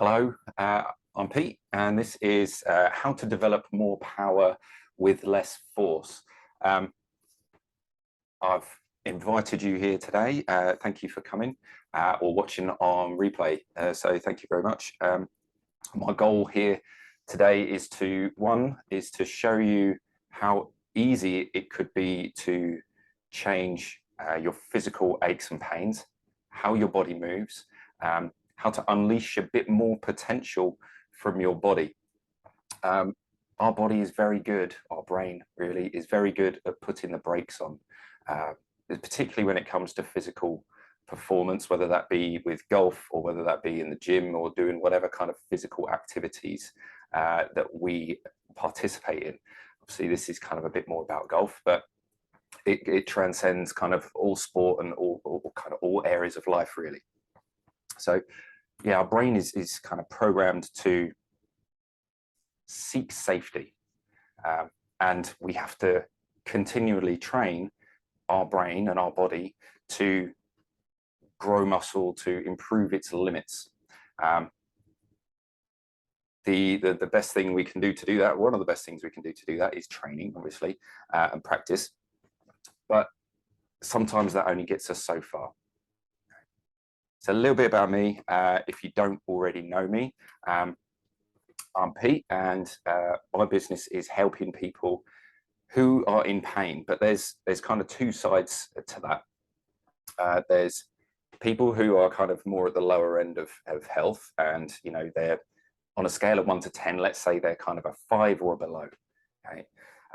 Hello, I'm Pete, and this is how to develop more power with less force. I've invited you here today. Thank you for coming or watching on replay. So thank you very much. My goal here today is to show you how easy it could be to change your physical aches and pains, how your body moves, how to unleash a bit more potential from your body. Our body is very good, our brain really is very good at putting the brakes on, particularly when it comes to physical performance, whether that be with golf or whether that be in the gym or doing whatever kind of physical activities that we participate in. Obviously, this is kind of a bit more about golf, but it transcends kind of all sport and all areas of life, really. So yeah, our brain is kind of programmed to seek safety, and we have to continually train our brain and our body to grow muscle, to improve its limits. The best thing we can do to do that, one of the best things we can do to do that is training, obviously, and practice. But sometimes that only gets us so far. So a little bit about me, if you don't already know me. I'm Pete, and my business is helping people who are in pain, but there's kind of two sides to that. There's people who are kind of more at the lower end of health, and you know, they're on a scale of 1 to 10, let's say they're kind of a 5 or below. Okay,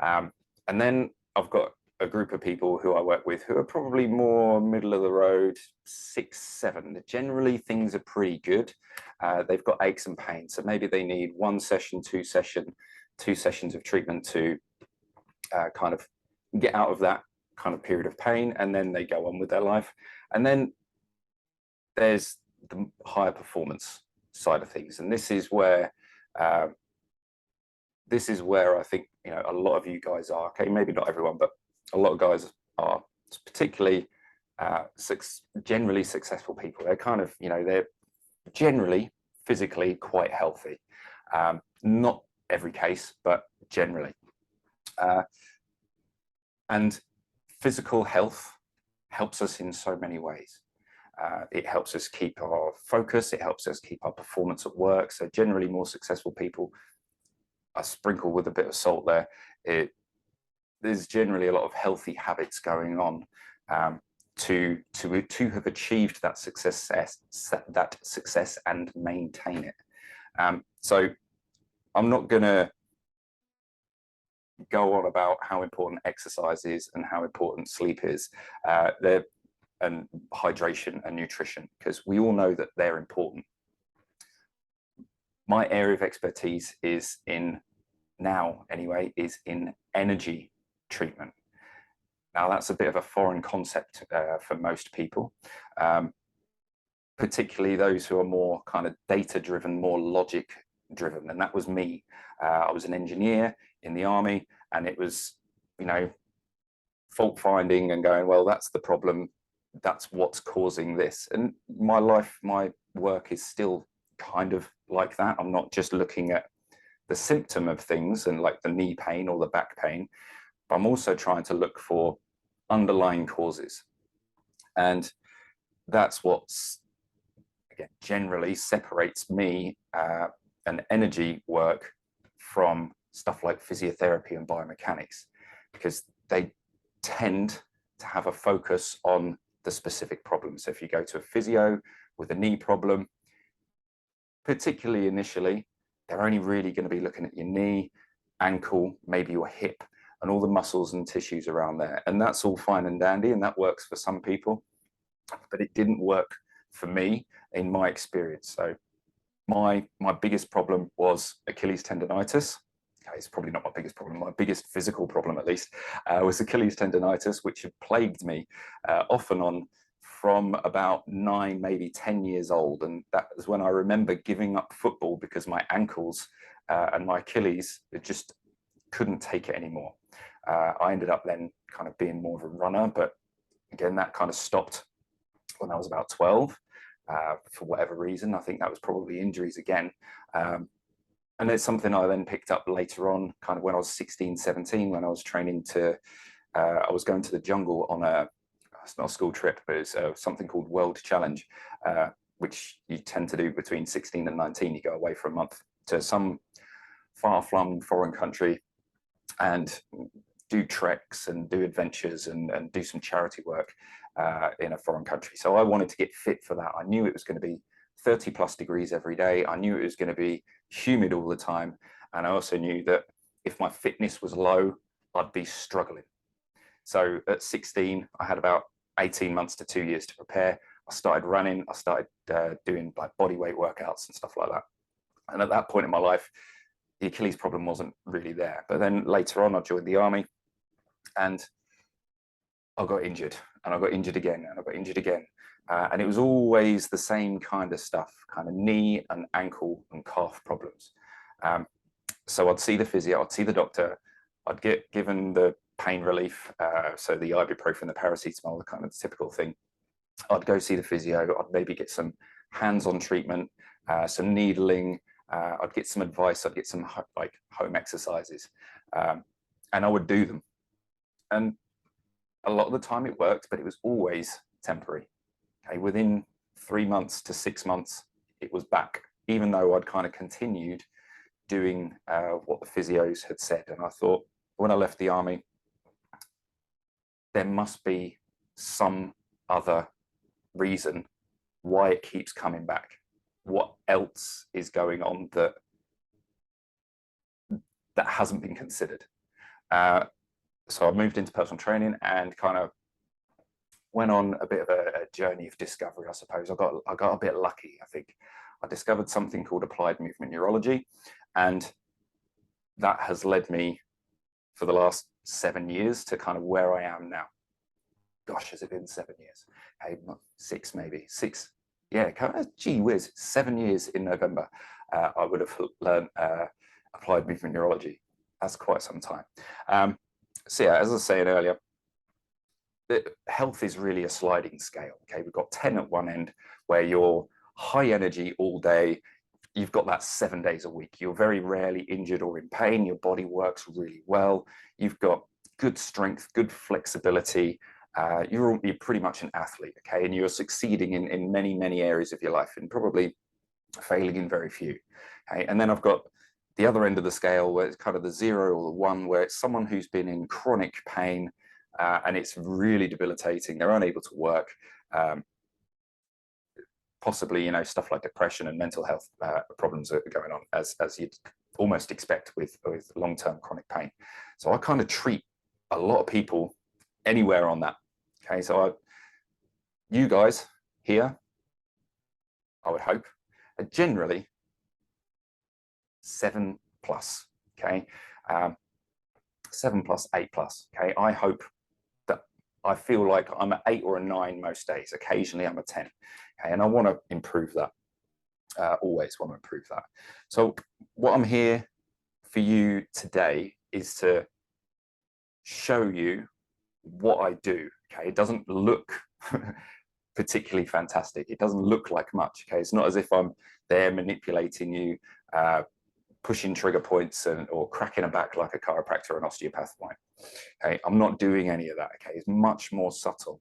and then I've got a group of people who I work with who are probably more middle of the road, 6, 7. Generally, things are pretty good. They've got aches and pains, so maybe they need 1 session, 2 sessions of treatment to kind of get out of that kind of period of pain, and then they go on with their life. And then there's the higher performance side of things, and this is where I think, you know, a lot of you guys are. Okay, maybe not everyone, but a lot of guys are, particularly generally successful people. They're kind of, you know, they're generally physically quite healthy. Not every case, but generally. And physical health helps us in so many ways. It helps us keep our focus. It helps us keep our performance at work. So generally more successful people, I sprinkle with a bit of salt there, there's generally a lot of healthy habits going on to have achieved that success and maintain it. So I'm not going to go on about how important exercise is and how important sleep is, and hydration and nutrition, because we all know that they're important. My area of expertise is in energy treatment. Now that's a bit of a foreign concept for most people, particularly those who are more kind of data driven, more logic driven, and that was me. I was an engineer in the army, and it was, you know, fault finding and going, well, that's the problem, that's what's causing this. And my work is still kind of like that. I'm not just looking at the symptom of things and like the knee pain or the back pain, but I'm also trying to look for underlying causes. And that's what's, again, generally separates me and energy work from stuff like physiotherapy and biomechanics, because they tend to have a focus on the specific problem. So if you go to a physio with a knee problem, particularly initially, they're only really going to be looking at your knee, ankle, maybe your hip, and all the muscles and tissues around there. And that's all fine and dandy, and that works for some people, but it didn't work for me in my experience. So my biggest problem was Achilles tendinitis. Okay, it's probably not my biggest problem. My biggest physical problem, at least, was Achilles tendinitis, which had plagued me off and on from about 9, maybe 10 years old. And that was when I remember giving up football because my ankles and my Achilles just couldn't take it anymore. I ended up then kind of being more of a runner, but again, that kind of stopped when I was about 12. for whatever reason. I think that was probably injuries again. And it's something I then picked up later on, kind of when I was 16, 17, when I was training to, I was going to the jungle on it's not a school trip, but it's something called World Challenge, which you tend to do between 16 and 19. You go away for a month to some far-flung foreign country and do treks and do adventures and do some charity work in a foreign country. So I wanted to get fit for that. I knew it was going to be 30 plus degrees every day. I knew it was going to be humid all the time. And I also knew that if my fitness was low, I'd be struggling. So at 16, I had about 18 months to 2 years to prepare. I started running. I started doing like body weight workouts and stuff like that. And at that point in my life, the Achilles problem wasn't really there. But then later on, I joined the army and I got injured, and I got injured again, and I got injured again. And it was always the same kind of stuff, kind of knee and ankle and calf problems. So I'd see the physio, I'd see the doctor, I'd get given the pain relief, so the ibuprofen, the paracetamol, the kind of typical thing. I'd go see the physio, I'd maybe get some hands-on treatment, some needling, I'd get some advice, I'd get some like home exercises, and I would do them. And a lot of the time it worked, but it was always temporary. Okay, within 3 months to 6 months, it was back, even though I'd kind of continued doing what the physios had said. And I thought, when I left the army, there must be some other reason why it keeps coming back. What else is going on that hasn't been considered? So I moved into personal training and kind of went on a bit of a journey of discovery, I suppose. I got a bit lucky, I think. I discovered something called applied movement neurology, and that has led me for the last 7 years to kind of where I am now. Gosh, has it been 7 years? Hey, 6 maybe, 6. Yeah, gee whiz, 7 years in November. I would have learned applied movement neurology. That's quite some time. So yeah, as I was saying earlier, health is really a sliding scale. Okay, we've got 10 at one end where you're high energy all day. You've got that 7 days a week. You're very rarely injured or in pain. Your body works really well. You've got good strength, good flexibility. You're pretty much an athlete, okay? And you're succeeding in many, many areas of your life and probably failing in very few. Okay? And then I've got the other end of the scale where it's kind of the 0 or the 1, where it's someone who's been in chronic pain and it's really debilitating. They're unable to work. Possibly, you know, stuff like depression and mental health problems are going on, as you'd almost expect with long-term chronic pain. So I kind of treat a lot of people anywhere on that. Okay, so you guys here, I would hope, are generally 7+. Okay, 7+, 8+. Okay, I hope that I feel like I'm an 8 or a 9 most days. Occasionally, I'm a 10. Okay, and I want to improve that. Always want to improve that. So what I'm here for you today is to show you what I do. Okay, it doesn't look particularly fantastic. It doesn't look like much. Okay, it's not as if I'm there manipulating you, pushing trigger points or cracking a back like a chiropractor or an osteopath might. Okay, I'm not doing any of that. Okay, it's much more subtle.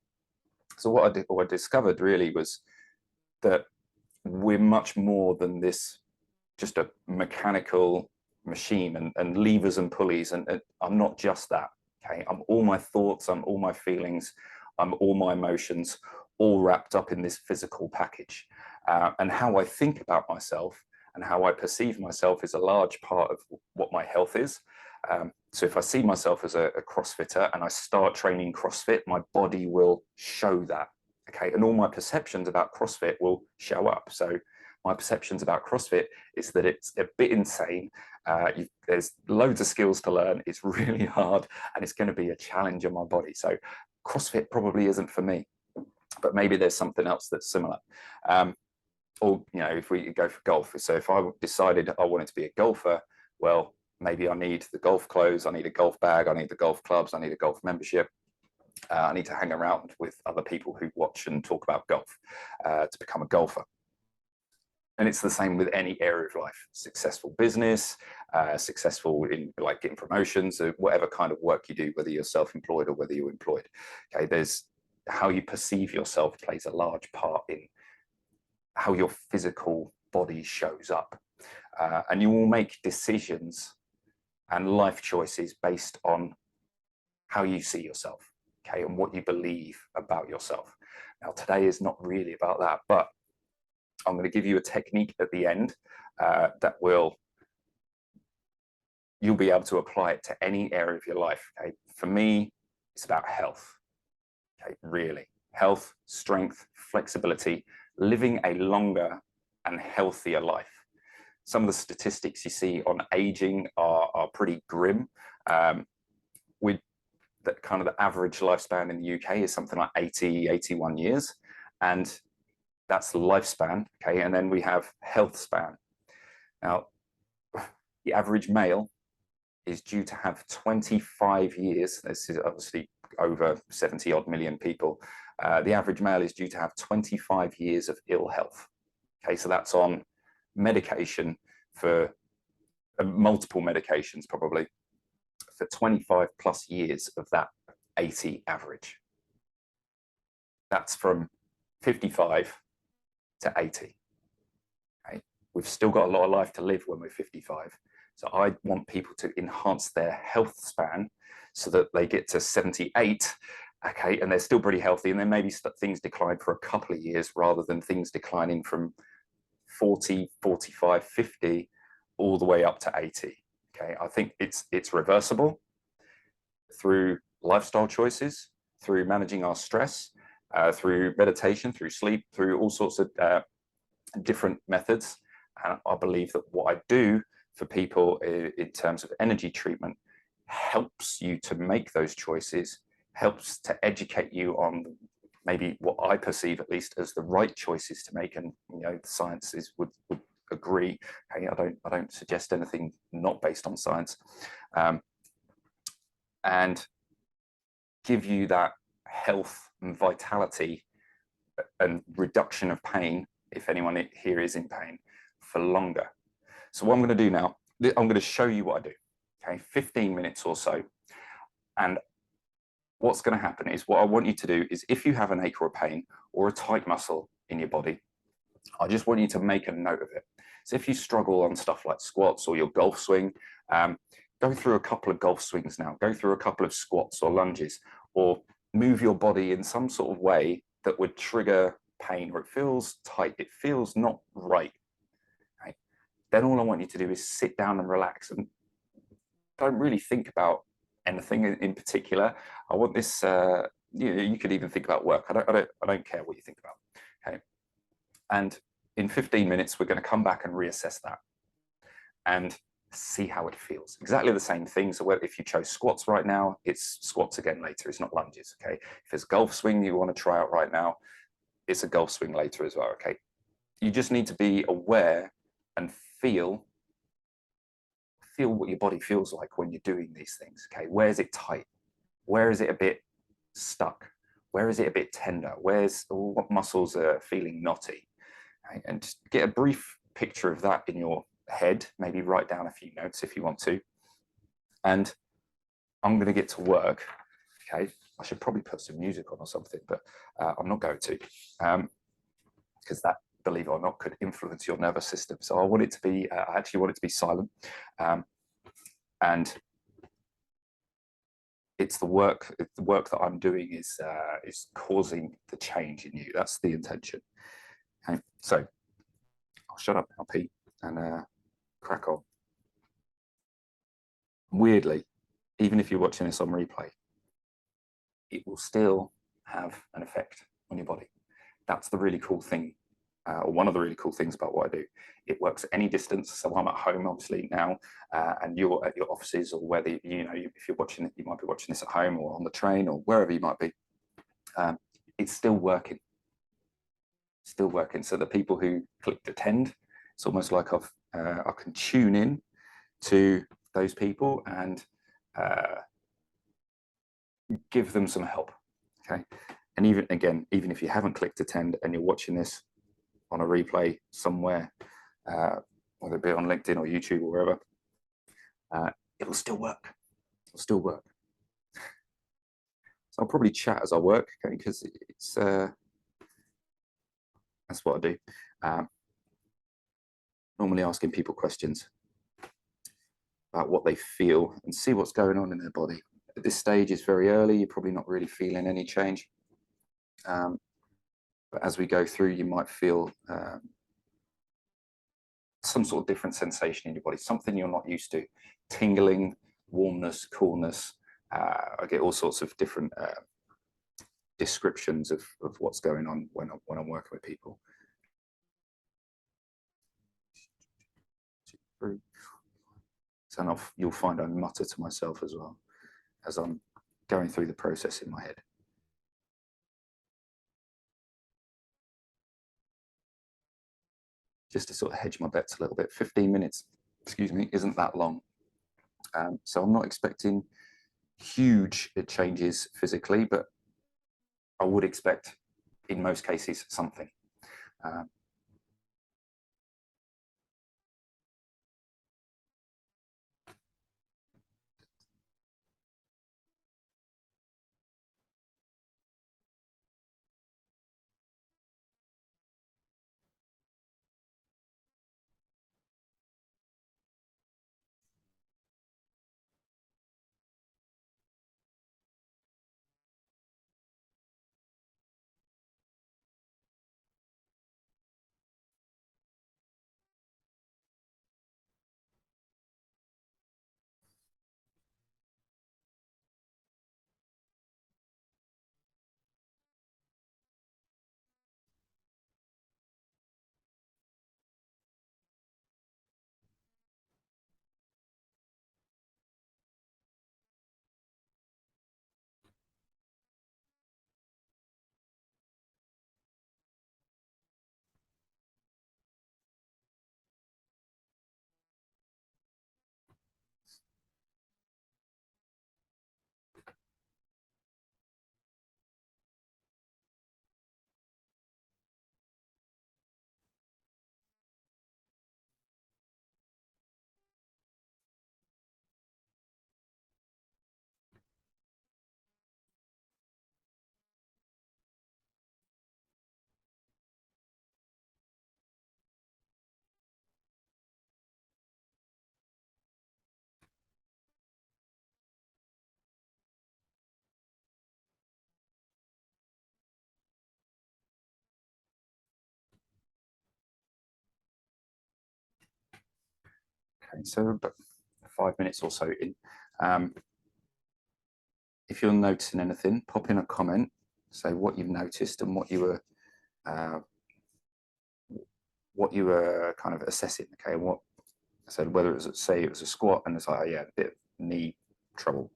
So what I discovered really was that we're much more than this, just a mechanical machine and levers and pulleys. And I'm not just that. Okay, I'm all my thoughts, I'm all my feelings, I'm all my emotions, all wrapped up in this physical package. And how I think about myself and how I perceive myself is a large part of what my health is. So if I see myself as a CrossFitter and I start training CrossFit, my body will show that. Okay, and all my perceptions about CrossFit will show up. So my perceptions about CrossFit is that it's a bit insane. There's loads of skills to learn. It's really hard, and it's going to be a challenge on my body. So CrossFit probably isn't for me, but maybe there's something else that's similar. Or, you know, if we go for golf. So if I decided I wanted to be a golfer, well, maybe I need the golf clothes, I need a golf bag, I need the golf clubs, I need a golf membership. I need to hang around with other people who watch and talk about golf to become a golfer. And it's the same with any area of life: successful business, successful in like getting promotions, or whatever kind of work you do, whether you're self-employed or whether you're employed. Okay, there's how you perceive yourself plays a large part in how your physical body shows up. And you will make decisions and life choices based on how you see yourself, okay, and what you believe about yourself. Now, today is not really about that, but I'm going to give you a technique at the end that you'll be able to apply it to any area of your life. Okay, for me, it's about health. Okay, really, health, strength, flexibility, living a longer and healthier life. Some of the statistics you see on aging are pretty grim. With the kind of the average lifespan in the UK is something like 80, 81 years. And that's the lifespan, okay? And then we have health span. Now, the average male is due to have 25 years. This is obviously over 70 odd million people. The average male is due to have 25 years of ill health. Okay, so that's on medication for multiple medications, probably for 25 plus years of that 80 average. That's from 55 to 80. Okay? We've still got a lot of life to live when we're 55. So I want people to enhance their health span so that they get to 78, okay, and they're still pretty healthy, and then maybe things decline for a couple of years rather than things declining from 40, 45, 50, all the way up to 80. Okay, I think it's reversible through lifestyle choices, through managing our stress, through meditation, through sleep, through all sorts of different methods. And I believe that what I do for people in terms of energy treatment helps you to make those choices, helps to educate you on maybe what I perceive at least as the right choices to make. And you know, the sciences would agree. Okay, I don't suggest anything not based on science, and give you that health and vitality and reduction of pain, if anyone here is in pain, for longer. So what I'm going to do now, I'm going to show you what I do. Okay, 15 minutes or so. And what's going to happen is, what I want you to do is, if you have an ache or a pain or a tight muscle in your body, I just want you to make a note of it. So if you struggle on stuff like squats or your golf swing, go through a couple of golf swings now, go through a couple of squats or lunges, or move your body in some sort of way that would trigger pain, or it feels tight, it feels not right. Right? Then all I want you to do is sit down and relax, and don't really think about anything in particular. I want this, you could even think about work. I don't care what you think about. Okay. And in 15 minutes, we're going to come back and reassess that and see how it feels. Exactly the same thing. So if you chose squats right now, it's squats again later. It's not lunges. Okay. If it's golf swing you want to try out right now, it's a golf swing later as well. Okay. You just need to be aware and feel what your body feels like when you're doing these things. Okay. Where is it tight? Where is it a bit stuck? Where is it a bit tender? What muscles are feeling knotty? Okay. And just get a brief picture of that in your head. Maybe write down a few notes if you want to. And I'm going to get to work. Okay. I should probably put some music on or something, but I'm not going to, because that, believe it or not, could influence your nervous system. So I want it to be, I actually want it to be silent. And it's the work that I'm doing is causing the change in you. That's the intention. Okay. So I'll shut up now, Pete, and crack on. Weirdly, even if you're watching this on replay, it will still have an effect on your body. That's the really cool thing, or one of the really cool things about what I do. It works at any distance. So I'm at home, obviously, now, and you're at your offices, or whether, if you're watching it, you might be watching this at home or on the train or wherever you might be. It's still working. Still working. So the people who clicked attend, it's almost like I can tune in to those people and give them some help. Okay. And even again, even if you haven't clicked attend and you're watching this on a replay somewhere, whether it be on LinkedIn or YouTube or wherever, it'll still work. It'll still work. So I'll probably chat as I work, okay, because it's that's what I do. Normally asking people questions about what they feel and see what's going on in their body. At this stage, it's very early. You're probably not really feeling any change. But as we go through, you might feel some sort of different sensation in your body, something you're not used to, tingling, warmness, coolness. I get all sorts of different descriptions of what's going on when I'm working with people. So you'll find I mutter to myself as well as I'm going through the process in my head. Just to sort of hedge my bets a little bit. 15 minutes, excuse me, isn't that long. So I'm not expecting huge changes physically, but I would expect in most cases something. Okay, so about 5 minutes or so in. If you're noticing anything, pop in a comment, say what you've noticed and what you were kind of assessing. Okay, and what I said, whether it was, say it was a squat and it's like, oh, yeah, a bit of knee trouble,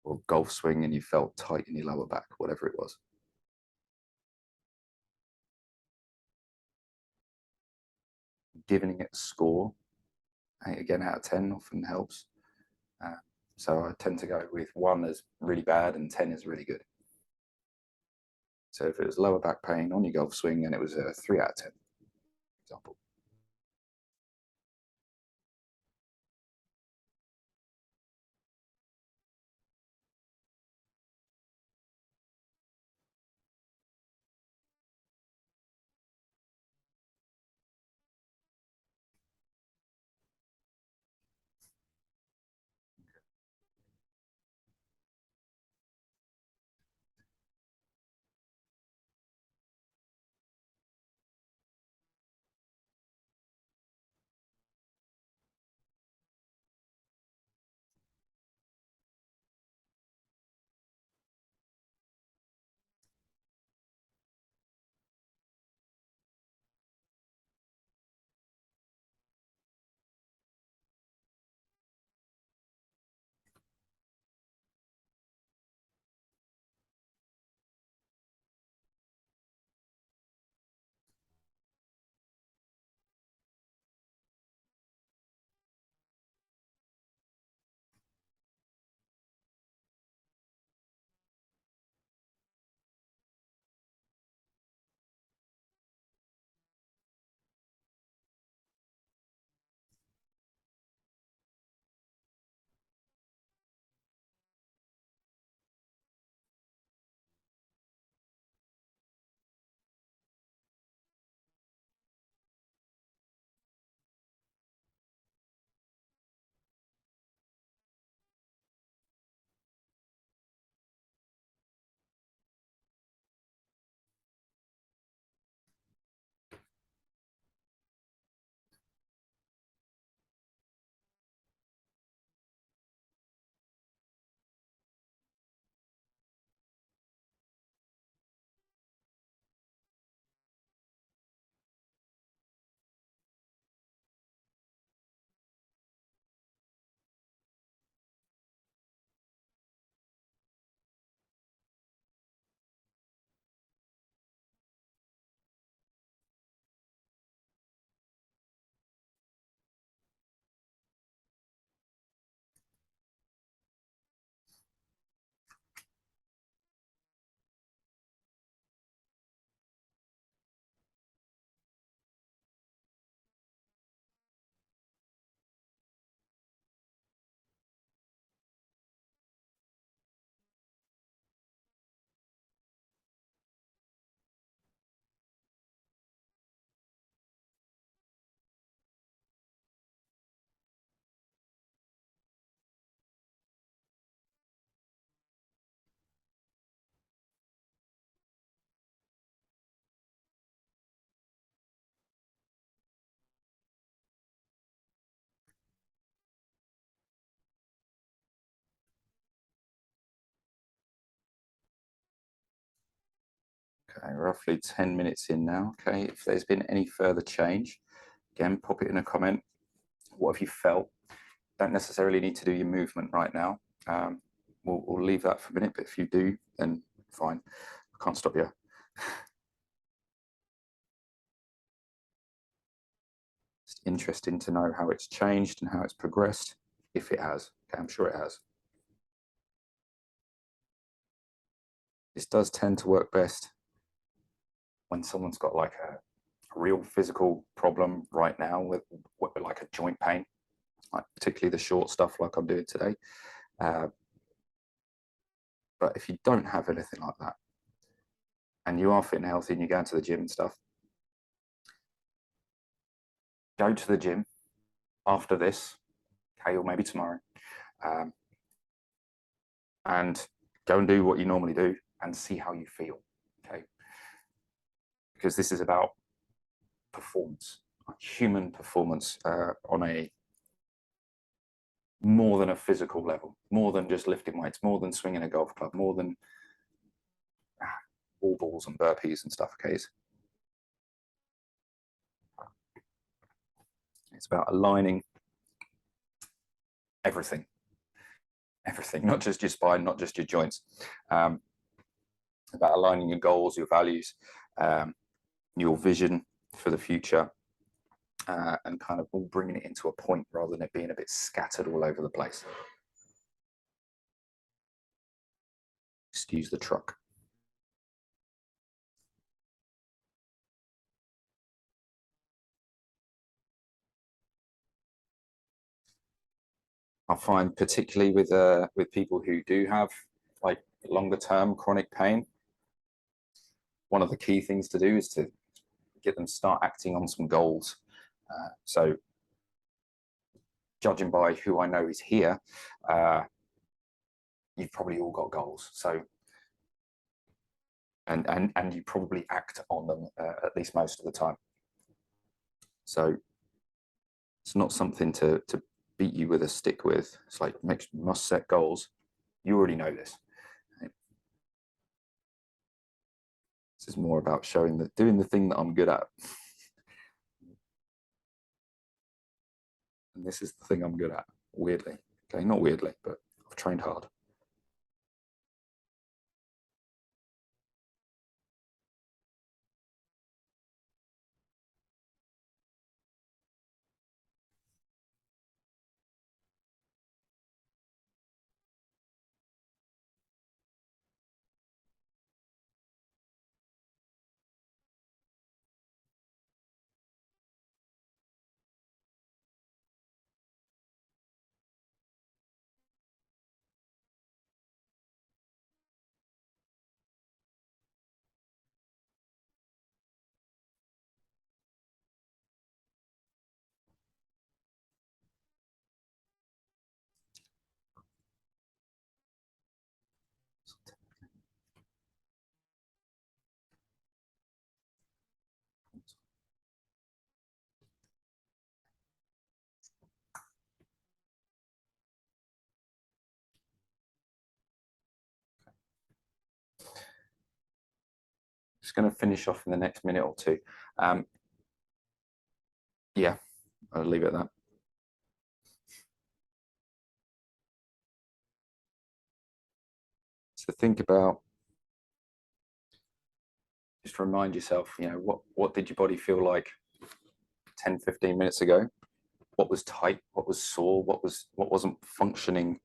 or golf swing and you felt tight in your lower back, whatever it was. Giving it a score, again, out of 10 often helps. So I tend to go with 1 as really bad and 10 is really good. So if it was lower back pain on your golf swing and it was a 3 out of 10, for example. Okay, roughly 10 minutes in now. Okay, if there's been any further change, again, pop it in a comment. What have you felt? Don't necessarily need to do your movement right now. We'll leave that for a minute, but if you do, then fine. I can't stop you. It's interesting to know how it's changed and how it's progressed, if it has. Okay, I'm sure it has. This does tend to work best when someone's got like a real physical problem right now with like a joint pain, like particularly the short stuff like I'm doing today. But if you don't have anything like that and you are fit and healthy and you're going to the gym and stuff, go to the gym after this, okay, or maybe tomorrow, and go and do what you normally do and see how you feel, okay? Because this is about performance, human performance on a more than a physical level, more than just lifting weights, more than swinging a golf club, more than wall balls and burpees and stuff, okay? It's about aligning everything, not just your spine, not just your joints. About aligning your goals, your values, your vision for the future, and kind of all bringing it into a point rather than it being a bit scattered all over the place. Excuse the truck. I find particularly with people who do have like longer term chronic pain, one of the key things to do is to get them start acting on some goals. So judging by who I know is here, you've probably all got goals. So and you probably act on them at least most of the time. So it's not something to beat you with a stick with. It's like must set goals. You already know this. This is more about showing that doing the thing that I'm good at. And this is the thing I'm good at, weirdly. Okay, not weirdly, but I've trained hard. Just going to finish off in the next minute or two. Yeah, I'll leave it at that. So think about, just remind yourself, you know, what did your body feel like 10, 15 minutes ago? What was tight? What was sore? What wasn't functioning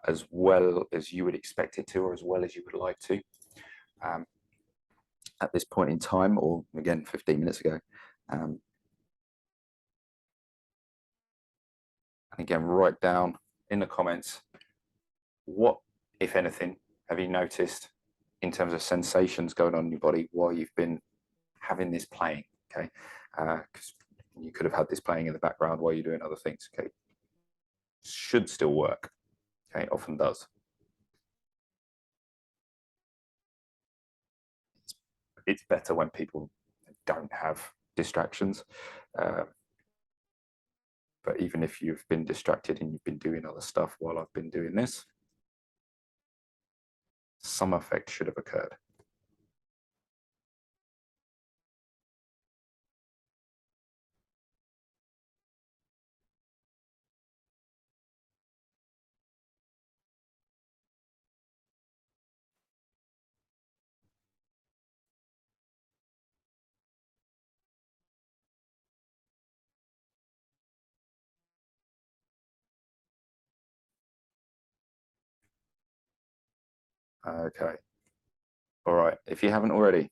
as well as you would expect it to, or as well as you would like to at this point in time, or again 15 minutes ago. And again, write down in the comments what, if anything, have you noticed in terms of sensations going on in your body while you've been having this playing, okay? Because you could have had this playing in the background while you're doing other things, okay? Should still work, okay? Often does. It's better when people don't have distractions. But even if you've been distracted and you've been doing other stuff while I've been doing this, some effect should have occurred. Okay. All right. If you haven't already,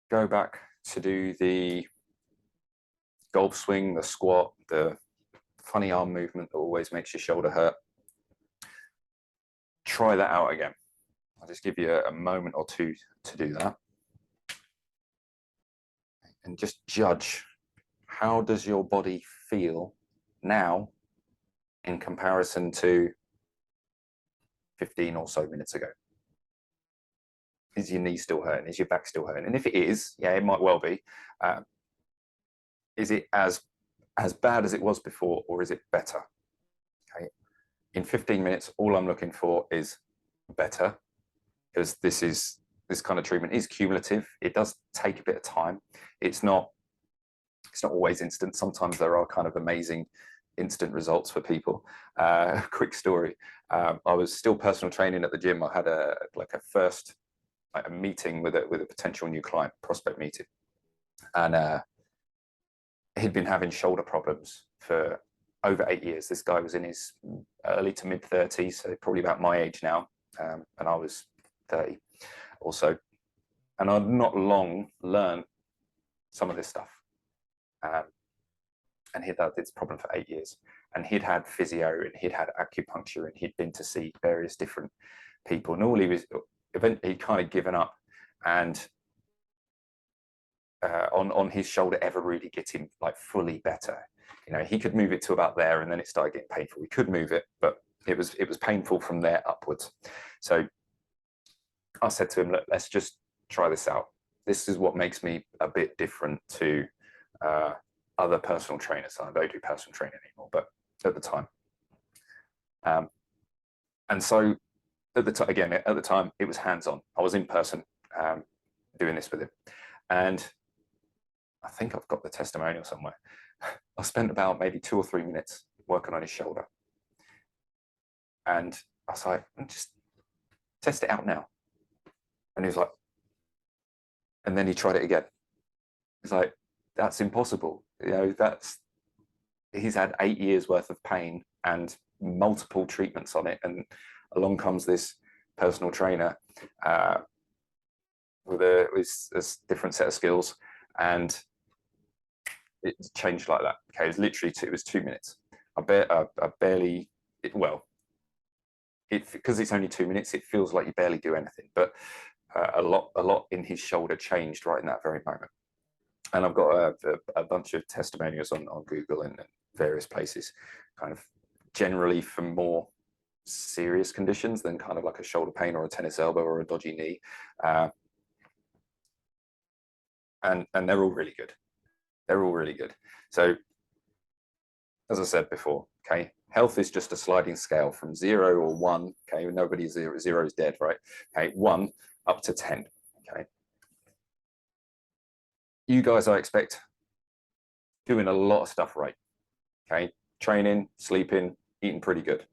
go back to do the golf swing, the squat, the funny arm movement that always makes your shoulder hurt. Try that out again. I'll just give you a moment or two to do that. And just judge, how does your body feel now in comparison to 15 or so minutes ago? Is your knee still hurting? Is your back still hurting? And if it is, yeah, it might well be. Is it as bad as it was before, or is it better? Okay. In 15 minutes, all I'm looking for is better, because this kind of treatment is cumulative. It does take a bit of time. It's not always instant. Sometimes there are kind of amazing instant results for people. Quick story. I was still personal training at the gym. I had a first meeting with a potential new client, prospect meeting, and he'd been having shoulder problems for over 8 years. This guy was in his early to mid 30s, so probably about my age now, and I was 30 also. And I'd not long learned some of this stuff. And he'd had this problem for 8 years. And he'd had physio, and he'd had acupuncture, and he'd been to see various different people. And all he'd kind of given up. And on his shoulder ever really getting like fully better. You know, he could move it to about there, and then it started getting painful. We could move it, but it was painful from there upwards. So I said to him, look, let's just try this out. This is what makes me a bit different to other personal trainers. I don't do personal training anymore, but at the time. And so at the time, it was hands-on. I was in person doing this with him. And I think I've got the testimonial somewhere. I spent about maybe 2 or 3 minutes working on his shoulder. And I was like, just test it out now. And he was like, and then he tried it again. He's like, that's impossible. You know, he's had 8 years worth of pain and multiple treatments on it. And along comes this personal trainer with a different set of skills, and it changed like that. Okay, it was 2 minutes. I barely, because it's only 2 minutes, it feels like you barely do anything, but a lot in his shoulder changed right in that very moment. And I've got a bunch of testimonials on Google and various places, kind of generally for more serious conditions than kind of like a shoulder pain or a tennis elbow or a dodgy knee. And they're all really good. They're all really good. So, as I said before, okay, health is just a sliding scale from 0 or 1. Okay, nobody's 0. 0 is dead, right? Okay, 1 up to 10. Okay, you guys, I expect, doing a lot of stuff right. Okay, training, sleeping, eating pretty good.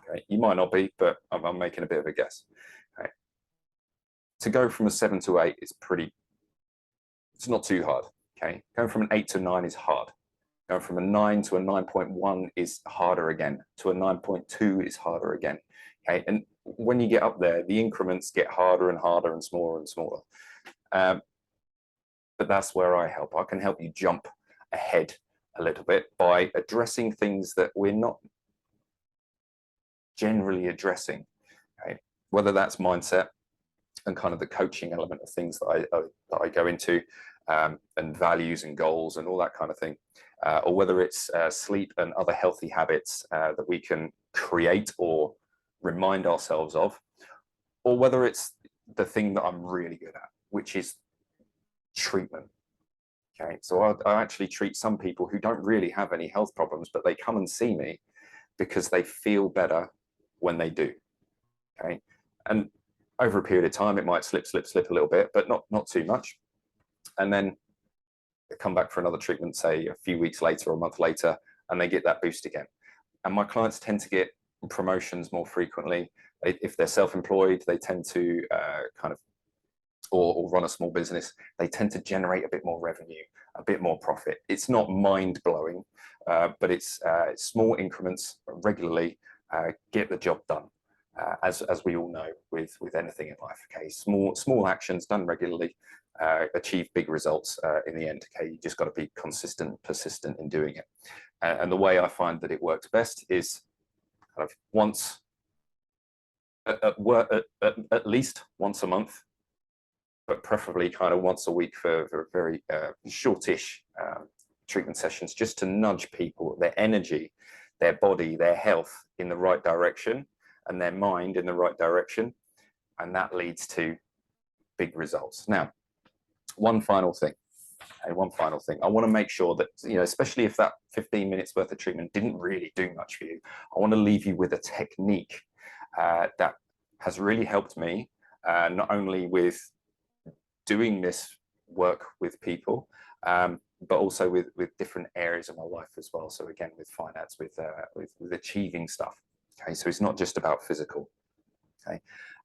Okay, you might not be, but I'm making a bit of a guess. Okay, to go from a 7 to 8 is it's not too hard. Okay, going from an 8 to 9 is hard. Going from a 9 to a 9.1 is harder again. To a 9.2 is harder again. Okay, and when you get up there, the increments get harder and harder and smaller and smaller. But that's where I help. I can help you jump ahead a little bit by addressing things that we're not generally addressing. Okay, whether that's mindset and kind of the coaching element of things that I go into, and values and goals and all that kind of thing, or whether it's sleep and other healthy habits that we can create or remind ourselves of, or whether it's the thing that I'm really good at, which is treatment. Okay, so I actually treat some people who don't really have any health problems, but they come and see me because they feel better when they do. Okay, and over a period of time, it might slip a little bit, but not too much. And then they come back for another treatment, say a few weeks later or a month later, and they get that boost again. And my clients tend to get promotions more frequently. If they're self-employed, they tend to or run a small business, they tend to generate a bit more revenue, a bit more profit. It's not mind-blowing, but it's small increments regularly, get the job done. as we all know with anything in life. Okay, small actions done regularly achieve big results in the end. Okay, you just got to be consistent, persistent in doing it. And the way I find that it works best is kind of once at least once a month, but preferably kind of once a week for very shortish treatment sessions, just to nudge people, their energy, their body, their health in the right direction, and their mind in the right direction. And that leads to big results. Now, one final thing. I want to make sure that, especially if that 15 minutes worth of treatment didn't really do much for you, I want to leave you with a technique that has really helped me, not only with doing this work with people, but also with different areas of my life as well. So again, with finance, with achieving stuff. Okay, so it's not just about physical. Okay,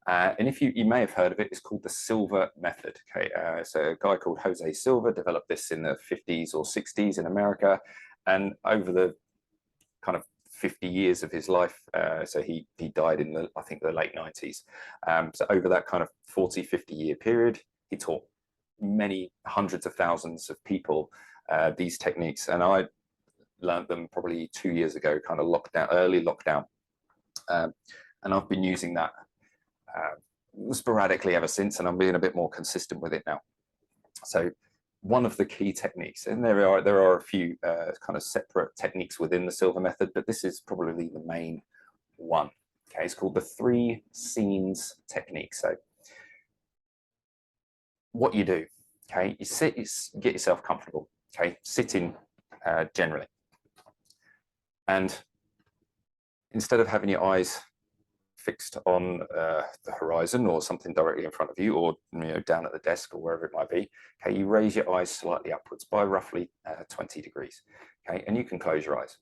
and if you may have heard of it, it's called the Silva method. Okay, so a guy called Jose Silva developed this in the 50s or 60s in America, and over the kind of 50 years of his life, so he died in I think the late 90s. So over that kind of 40-50 year period, he taught many hundreds of thousands of people these techniques, and I learned them probably 2 years ago, kind of early lockdown, and I've been using that sporadically ever since, and I'm being a bit more consistent with it now. So one of the key techniques, and there are a few kind of separate techniques within the Silva method, but this is probably the main one. Okay, it's called the 3 scenes technique. So what you do, okay, you sit, get yourself comfortable. Okay, sitting generally, and instead of having your eyes fixed on the horizon or something directly in front of you, or down at the desk or wherever it might be, okay, you raise your eyes slightly upwards by roughly 20 degrees. Okay, and you can close your eyes.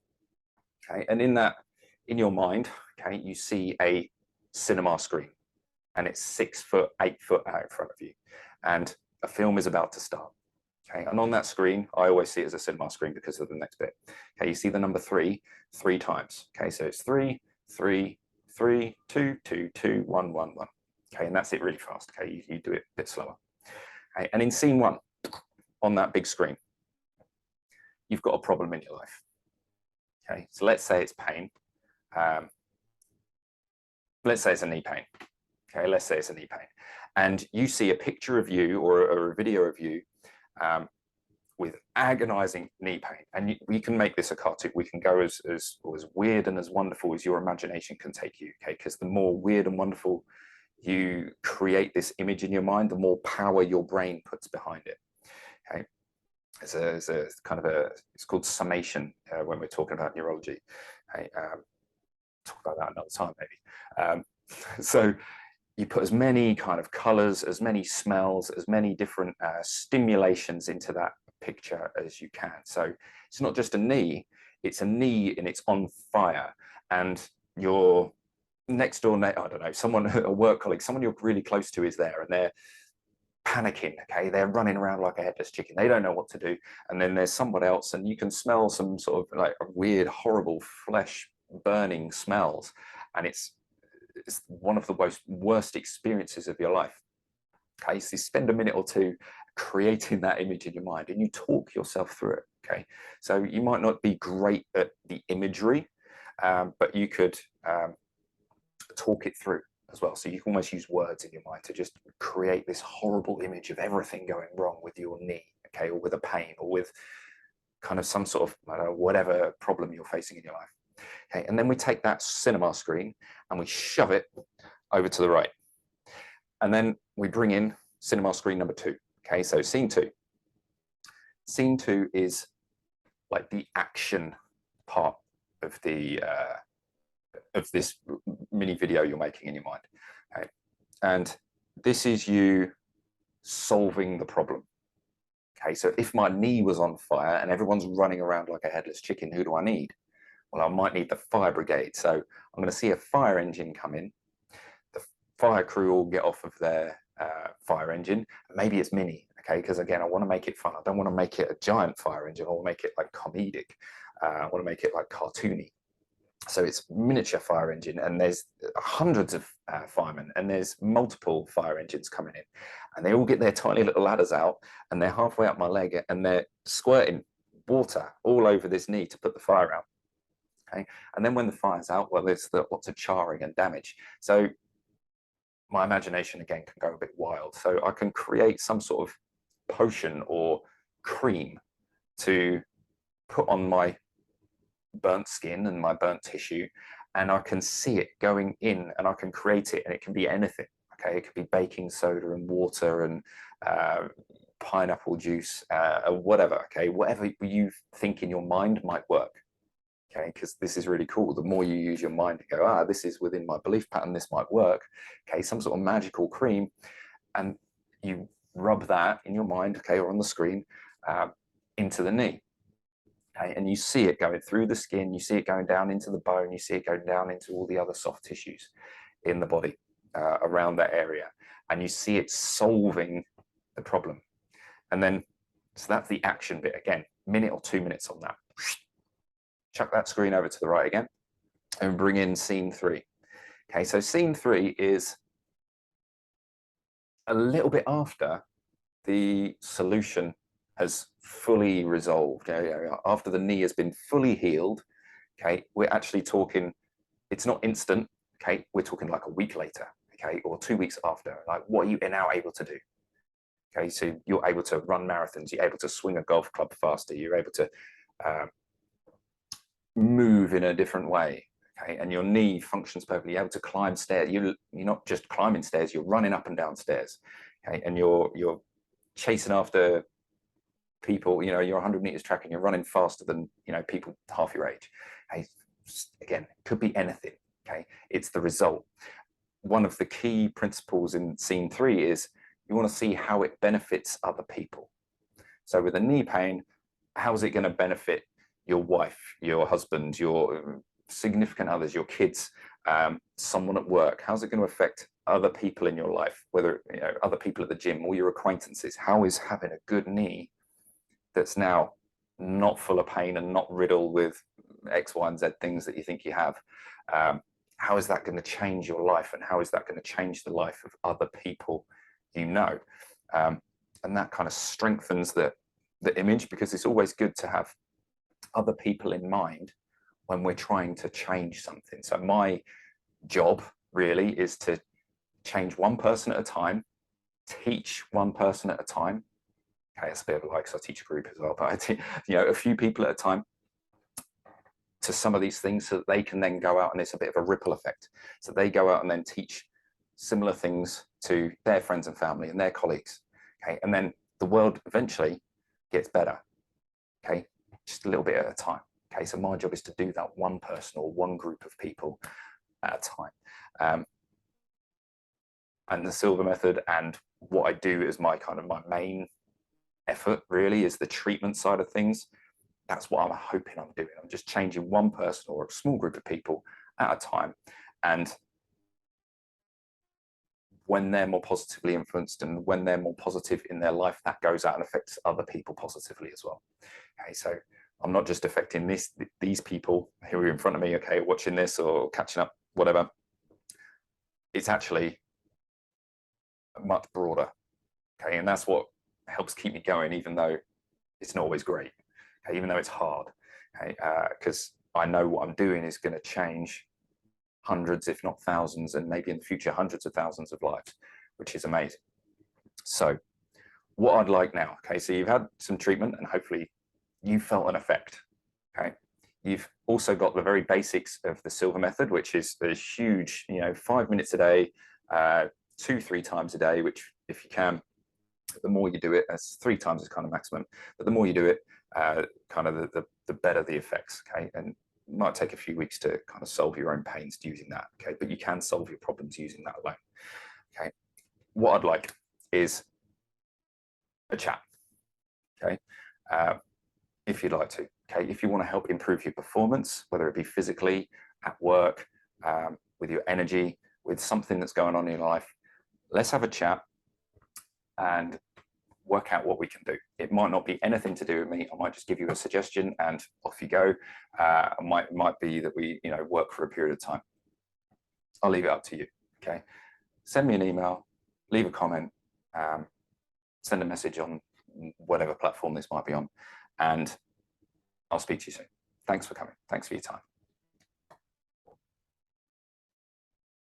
Okay, and in your mind, okay, you see a cinema screen, and it's 6 foot, 8 foot out in front of you, and a film is about to start. Okay, and on that screen, I always see it as a cinema screen because of the next bit. Okay, you see the number 3 times. Okay, so it's 3, 3, 3, 2, 2, 2, 1, 1, 1. Okay, and that's it really fast. Okay, you do it a bit slower. Okay, and in scene 1, on that big screen, you've got a problem in your life. Okay, so let's say it's pain. Let's say it's a knee pain. Okay, let's say it's a knee pain. And you see a picture of you or a video of you with agonizing knee pain. And we can make this a cartoon. We can go as weird and as wonderful as your imagination can take you, okay? Because the more weird and wonderful you create this image in your mind, the more power your brain puts behind it, okay? It's a kind of it's called summation when we're talking about neurology. Okay? Talk about that another time, maybe. So you put as many kind of colors, as many smells, as many different stimulations into that picture as you can. So it's not just a knee, it's a knee and it's on fire, and your next door neighbor, I don't know, someone, a work colleague, someone you're really close to is there, and they're panicking. Okay, they're running around like a headless chicken, they don't know what to do. And then there's someone else, and you can smell some sort of like weird, horrible flesh burning smells, and it's one of the worst experiences of your life. Okay, so you spend a minute or two creating that image in your mind, and you talk yourself through it. Okay, so you might not be great at the imagery, but you could talk it through as well. So you can almost use words in your mind to just create this horrible image of everything going wrong with your knee, okay, or with a pain, or with kind of some sort of, I don't know, whatever problem you're facing in your life. Okay, and then we take that cinema screen and we shove it over to the right. And then we bring in cinema screen number 2. Okay, so scene 2. Scene 2 is like the action part of the of this mini video you're making in your mind. Okay, and this is you solving the problem. Okay, so if my knee was on fire and everyone's running around like a headless chicken, who do I need? Well, I might need the fire brigade. So I'm going to see a fire engine come in. The fire crew will get off of their fire engine. Maybe it's mini, okay? Because again, I want to make it fun. I don't want to make it a giant fire engine. I want to make it like comedic. I want to make it like cartoony. So it's miniature fire engine, and there's hundreds of firemen, and there's multiple fire engines coming in, and they all get their tiny little ladders out, and they're halfway up my leg, and they're squirting water all over this knee to put the fire out. Okay, and then when the fire's out, well, there's lots of charring and damage. So my imagination again can go a bit wild. So I can create some sort of potion or cream to put on my burnt skin and my burnt tissue, and I can see it going in, and I can create it, and it can be anything. Okay, it could be baking soda and water and pineapple juice, whatever. Okay, whatever you think in your mind might work. Okay, because this is really cool. The more you use your mind to go, this is within my belief pattern, this might work. Okay, some sort of magical cream, and you rub that in your mind, okay, or on the screen, into the knee. Okay, and you see it going through the skin, you see it going down into the bone, you see it going down into all the other soft tissues in the body around that area, and you see it solving the problem. And then, so that's the action bit again, minute or 2 minutes on that. Chuck that screen over to the right again, and bring in scene 3. Okay, so scene 3 is a little bit after the solution has fully resolved. After the knee has been fully healed, okay, we're actually talking, it's not instant, okay, we're talking like a week later, okay, or 2 weeks after. Like, what are you now able to do? Okay, so you're able to run marathons, you're able to swing a golf club faster, you're able to move in a different way, okay, and your knee functions perfectly. You're able to climb stairs. You're not just climbing stairs, you're running up and down stairs, okay, and you're chasing after people. You're 100 meters track, and you're running faster than people half your age. Okay, again, it could be anything. Okay, it's the result. One of the key principles in scene 3 is you want to see how it benefits other people. So with a knee pain, how is it going to benefit your wife, your husband, your significant others, your kids, someone at work? How's it going to affect other people in your life, whether other people at the gym or your acquaintances? How is having a good knee that's now not full of pain and not riddled with X, Y, and Z things that you think you have, how is that going to change your life, and how is that going to change the life of other people and that kind of strengthens the image, because it's always good to have other people in mind when we're trying to change something. So my job really is to change one person at a time, teach one person at a time. Okay, it's a bit of like, so I teach a group as well, but I teach, a few people at a time to some of these things, so that they can then go out, and it's a bit of a ripple effect. So they go out and then teach similar things to their friends and family and their colleagues. Okay, and then the world eventually gets better. Okay, just a little bit at a time. Okay, so my job is to do that one person or one group of people at a time. And the Silver method, and what I do as my main effort really, is the treatment side of things. That's what I'm hoping I'm doing. I'm just changing one person or a small group of people at a time. And when they're more positively influenced, and when they're more positive in their life, that goes out and affects other people positively as well. Okay, so I'm not just affecting these people who are in front of me, okay, watching this or catching up, whatever. It's actually much broader. Okay, and that's what helps keep me going, even though it's not always great. Okay, even though it's hard. Okay, because I know what I'm doing is going to change hundreds, if not thousands, and maybe in the future hundreds of thousands of lives, which is amazing. So what I'd like now, okay, so you've had some treatment, and hopefully you felt an effect. Okay, you've also got the very basics of the Silver method, which is a huge, 5 minutes a day, 2-3 times a day, which if you can, the more you do it, that's 3 times is kind of maximum, but the more you do it, the better the effects. Okay, and it might take a few weeks to kind of solve your own pains using that. Okay, but you can solve your problems using that alone. Okay, what I'd like is a chat. Okay, if you'd like to. Okay, if you want to help improve your performance, whether it be physically, at work, with your energy, with something that's going on in your life, let's have a chat. And work out what we can do. It might not be anything to do with me. I might just give you a suggestion and off you go. It might be that we, work for a period of time. I'll leave it up to you. Okay. Send me an email, leave a comment, send a message on whatever platform this might be on, and I'll speak to you soon. Thanks for coming. Thanks for your time.